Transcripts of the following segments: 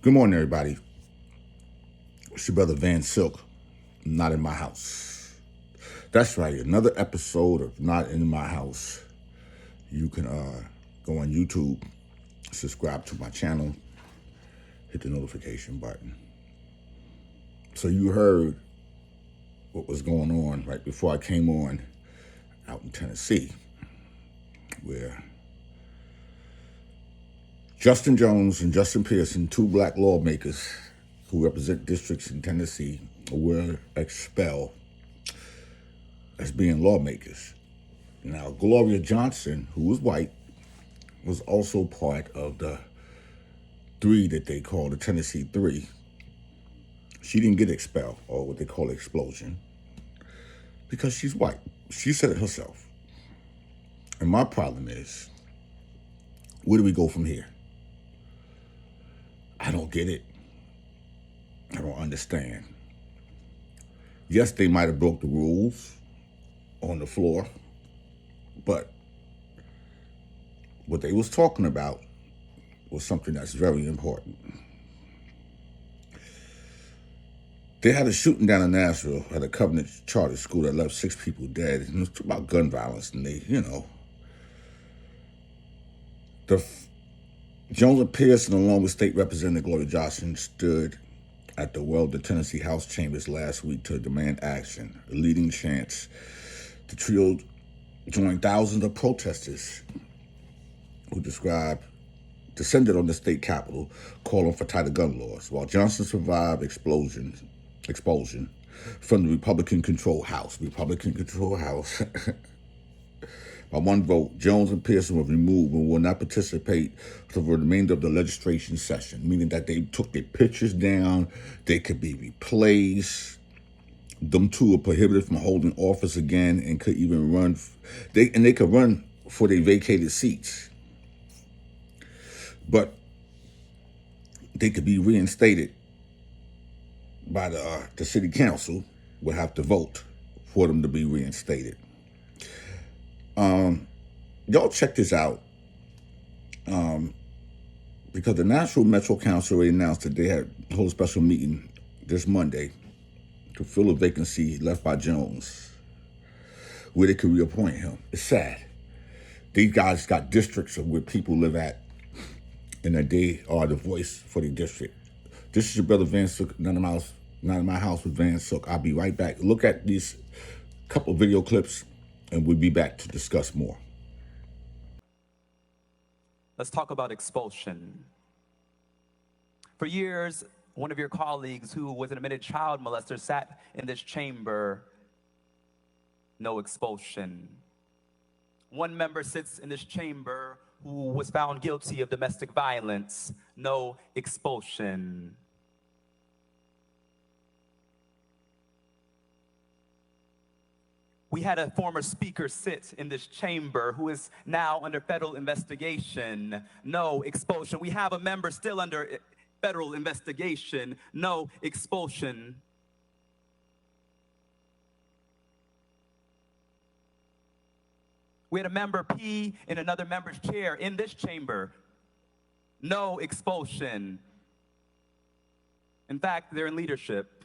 Good morning, everybody. It's your brother Van Silk, Not in My House. That's right, another episode of Not in My House. You can go on YouTube, subscribe to my channel, hit the notification button. So you heard what was going on right before I came on out in Tennessee, where Justin Jones and Justin Pearson, two black lawmakers who represent districts in Tennessee, were expelled as being lawmakers. Now, Gloria Johnson, who was white, was also part of the three that they call the Tennessee Three. She didn't get expelled, or what they call expulsion, because she's white. She said it herself. And my problem is, where do we go from here? I don't get it. I don't understand. Yes, they might have broke the rules on the floor, but what they was talking about was something that's very important. They had a shooting down in Nashville at a Covenant Charter School that left 6 people dead. And it was about gun violence, and they, Jones and Pearson, along with State Representative Gloria Johnson, stood at the Tennessee House chambers last week to demand action, a leading chance. The trio joined thousands of protesters who descended on the state capitol, calling for tighter gun laws, while Johnson survived expulsion from the Republican-controlled House. By one vote, Jones and Pearson were removed and will not participate for the remainder of the legislation session, meaning that they took their pictures down, they could be replaced. Them two are prohibited from holding office again and could even run. They could run for their vacated seats, but they could be reinstated by the city council. Would have to vote for them to be reinstated. Y'all check this out, because the Nashville Metro Council already announced that they had hold a special meeting this Monday to fill a vacancy left by Jones, where they could reappoint him. It's sad. These guys got districts of where people live at, and that they are the voice for the district. This is your brother Van Sook, Not in My House with Van Sook. I'll be right back. Look at these couple video clips, and we'll be back to discuss more. Let's talk about expulsion. For years, one of your colleagues who was an admitted child molester sat in this chamber. No expulsion. One member sits in this chamber who was found guilty of domestic violence. No expulsion. We had a former speaker sit in this chamber who is now under federal investigation. No expulsion. We have a member still under federal investigation. No expulsion. We had a member pee in another member's chair in this chamber. No expulsion. In fact, they're in leadership.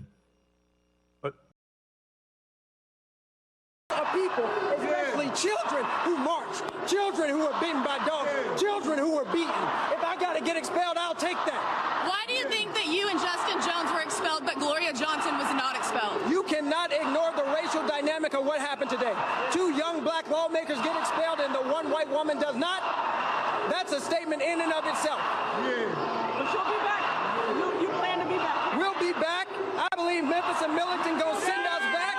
People, especially children who march, children who are bitten by dogs, children who are beaten. If I got to get expelled, I'll take that. Why do you think that you and Justin Jones were expelled, but Gloria Johnson was not expelled? You cannot ignore the racial dynamic of what happened today. 2 young black lawmakers get expelled and the one white woman does not. That's a statement in and of itself. Yeah. But she'll be back. You plan to be back. We'll be back. I believe Memphis and Millington gonna send us back.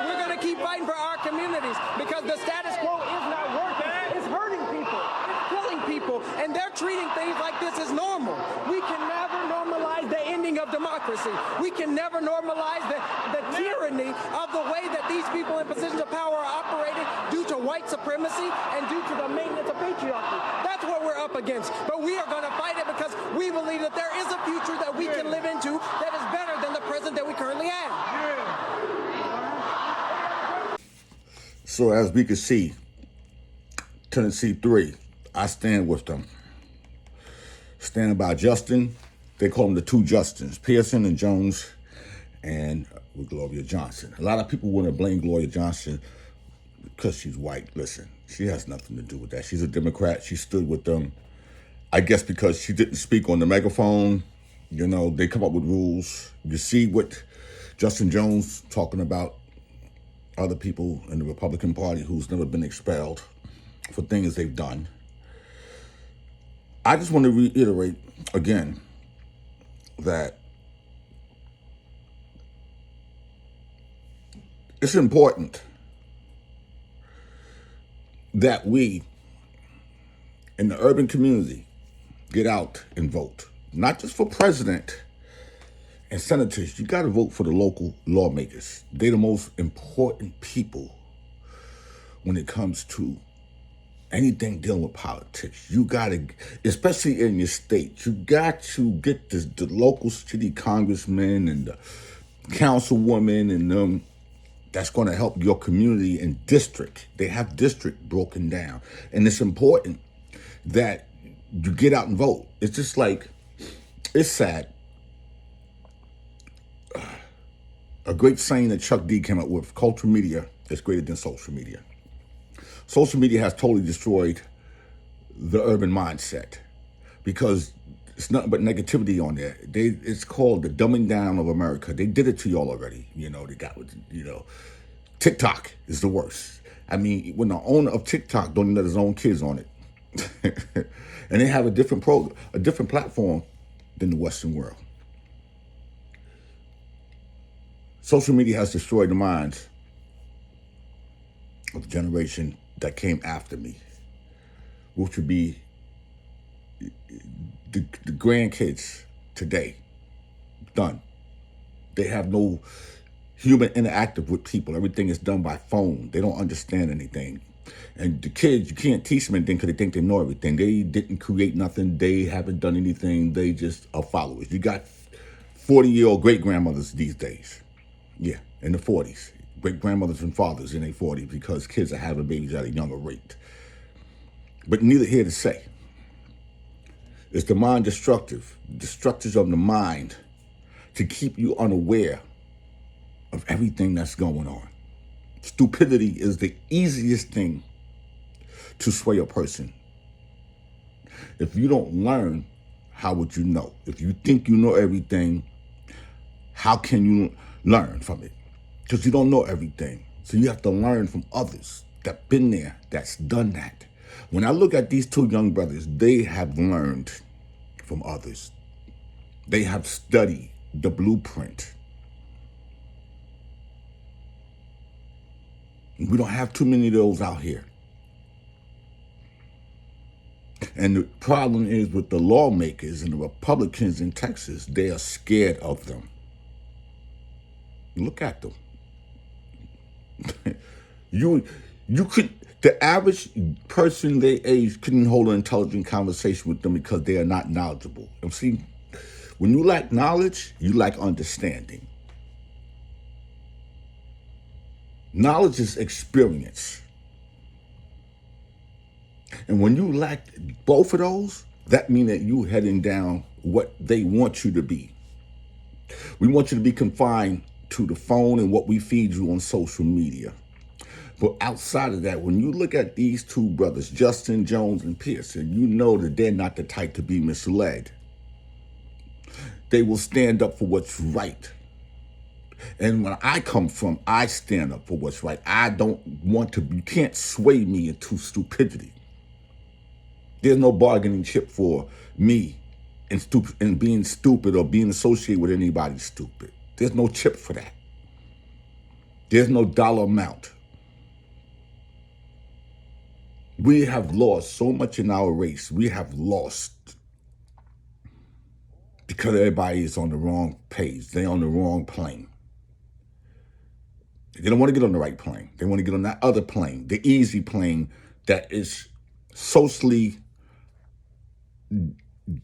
We're going to keep fighting for our communities because the status quo is not working. It's hurting people. It's killing people. And they're treating things like this as normal. We can never normalize the ending of democracy. We can never normalize the tyranny of the way that these people in positions of power are operating due to white supremacy and due to the maintenance of patriarchy. That's what we're up against. But we are going to fight it because we believe that there is a future that we can live into that is better than the present that we currently have. So as we can see, Tennessee 3, I stand with them. Stand by Justin, They call them the two Justins, Pearson and Jones, and with Gloria Johnson. A lot of people want to blame Gloria Johnson because she's white. Listen, she has nothing to do with that. She's a Democrat. She stood with them. I guess because she didn't speak on the megaphone, you know, they come up with rules. You see what Justin Jones talking about other people in the Republican Party who's never been expelled for things they've done. I just want to reiterate again that it's important that we in the urban community get out and vote, not just for president and senators. You got to vote for the local lawmakers. They're the most important people when it comes to anything dealing with politics. You got to, especially in your state, you got to get the local city congressmen and the councilwomen and them that's going to help your community and district. They have district broken down. And it's important that you get out and vote. It's just like, it's sad. A great saying that Chuck D came up with, cultural media is greater than social media. Social media has totally destroyed the urban mindset because it's nothing but negativity on there. It's called the dumbing down of America. They did it to y'all already. You know, they got, you know, TikTok is the worst. I mean, when the owner of TikTok don't even let his own kids on it. And they have a different platform than the Western world. Social media has destroyed the minds of the generation that came after me, which would be the grandkids today. Done. They have no human interactive with people. Everything is done by phone. They don't understand anything. And the kids, you can't teach them anything because they think they know everything. They didn't create nothing. They haven't done anything. They just are followers. You got 40-year-old great-grandmothers these days. Yeah, in the 40s. Great-grandmothers and fathers in their 40s because kids are having babies at a younger rate. But neither here to say. It's the mind destructive of the mind to keep you unaware of everything that's going on. Stupidity is the easiest thing to sway a person. If you don't learn, how would you know? If you think you know everything, how can you learn from it? Because you don't know everything. So you have to learn from others that been there, that's done that. When I look at these two young brothers, they have learned from others. They have studied the blueprint. We don't have too many of those out here. And the problem is with the lawmakers and the Republicans in Texas, they are scared of them. Look at them. The average person their age couldn't hold an intelligent conversation with them because they are not knowledgeable. And see, when you lack knowledge, you lack understanding. Knowledge is experience. And when you lack both of those, that means that you're heading down what they want you to be. We want you to be confined to the phone and what we feed you on social media. But outside of that, when you look at these two brothers, Justin Jones and Pearson, you know that they're not the type to be misled. They will stand up for what's right. And when I come from, I stand up for what's right. I don't want to, you can't sway me into stupidity. There's no bargaining chip for me and being stupid or being associated with anybody stupid. There's no chip for that. There's no dollar amount. We have lost so much in our race. We have lost because everybody is on the wrong page. They're on the wrong plane. They don't want to get on the right plane. They want to get on that other plane, the easy plane that is socially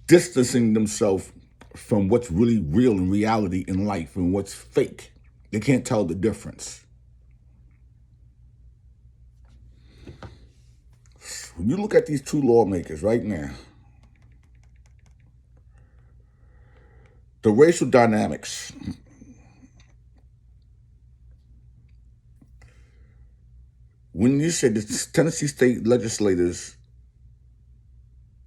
distancing themselves from what's really real in reality in life and what's fake. They can't tell the difference. When you look at these two lawmakers right now, The racial dynamics. When you said the Tennessee state legislators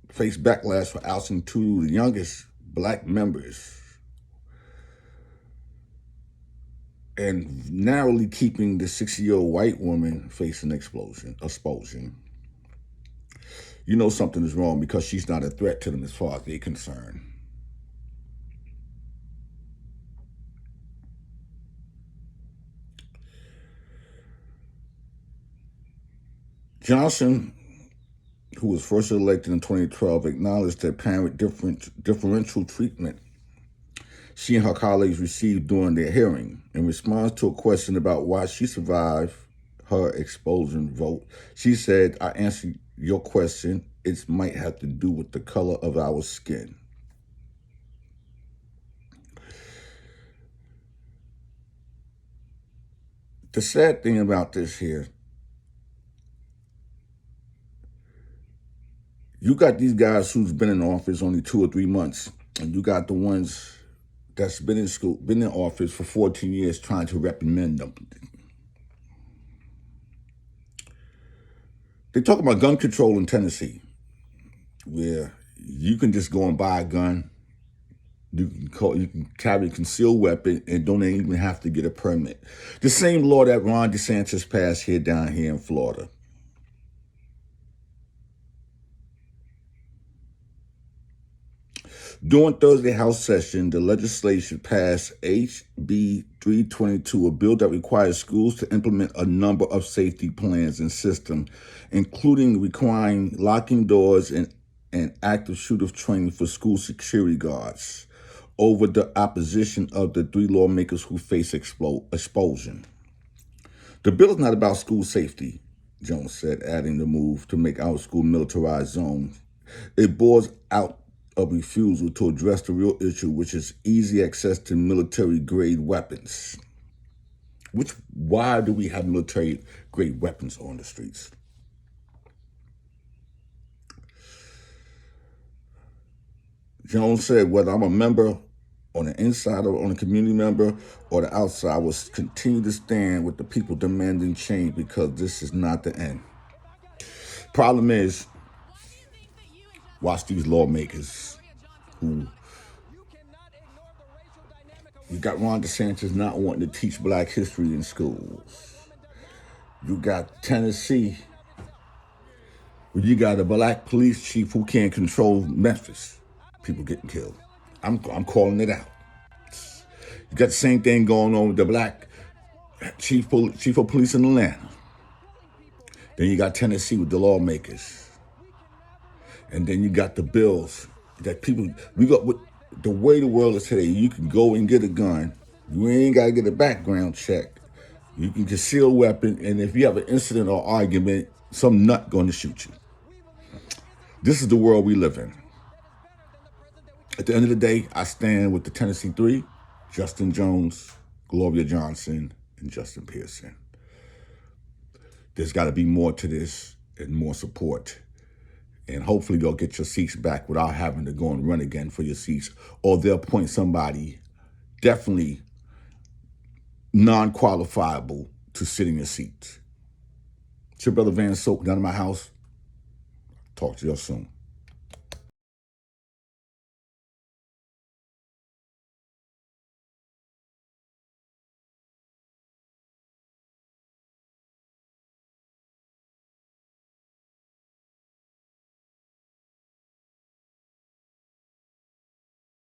face backlash for ousting two of the youngest black members and narrowly keeping the 60-year-old white woman facing expulsion, you know something is wrong because she's not a threat to them as far as they're concerned. Johnson, who was first elected in 2012, acknowledged the apparent differential treatment she and her colleagues received during their hearing. In response to a question about why she survived her expulsion vote, she said, "I answered your question. It might have to do with the color of our skin." The sad thing about this here, you got these guys who's been in office only 2 or 3 months, and you got the ones that's been in office for 14 years trying to reprimand them. They talk about gun control in Tennessee, where you can just go and buy a gun, you can carry a concealed weapon and don't even have to get a permit. The same law that Ron DeSantis passed down here in Florida. During Thursday House session, the legislation passed HB 322, a bill that requires schools to implement a number of safety plans and systems, including requiring locking doors and active shooter training for school security guards, over the opposition of the 3 lawmakers who face expulsion. The bill is not about school safety, Jones said, adding the move to make our school militarized zones. It bores out a refusal to address the real issue, which is easy access to military-grade weapons. Why do we have military-grade weapons on the streets? Jones said, whether I'm a member on the inside or on a community member or the outside, I will continue to stand with the people demanding change because this is not the end. Problem is, watch these lawmakers who, you got Ron DeSantis not wanting to teach black history in schools. You got Tennessee, where you got a black police chief who can't control Memphis. People getting killed. I'm calling it out. You got the same thing going on with the black chief of police in Atlanta. Then you got Tennessee with the lawmakers. And then you got the bills that with the way the world is today, you can go and get a gun. You ain't got to get a background check. You can conceal a weapon, and if you have an incident or argument, some nut going to shoot you. This is the world we live in. At the end of the day, I stand with the Tennessee 3, Justin Jones, Gloria Johnson, and Justin Pearson. There's got to be more to this and more support. And hopefully they'll get your seats back without having to go and run again for your seats. Or they'll appoint somebody definitely non-qualifiable to sit in your seats. It's your brother Van Soap down at my house. Talk to you soon.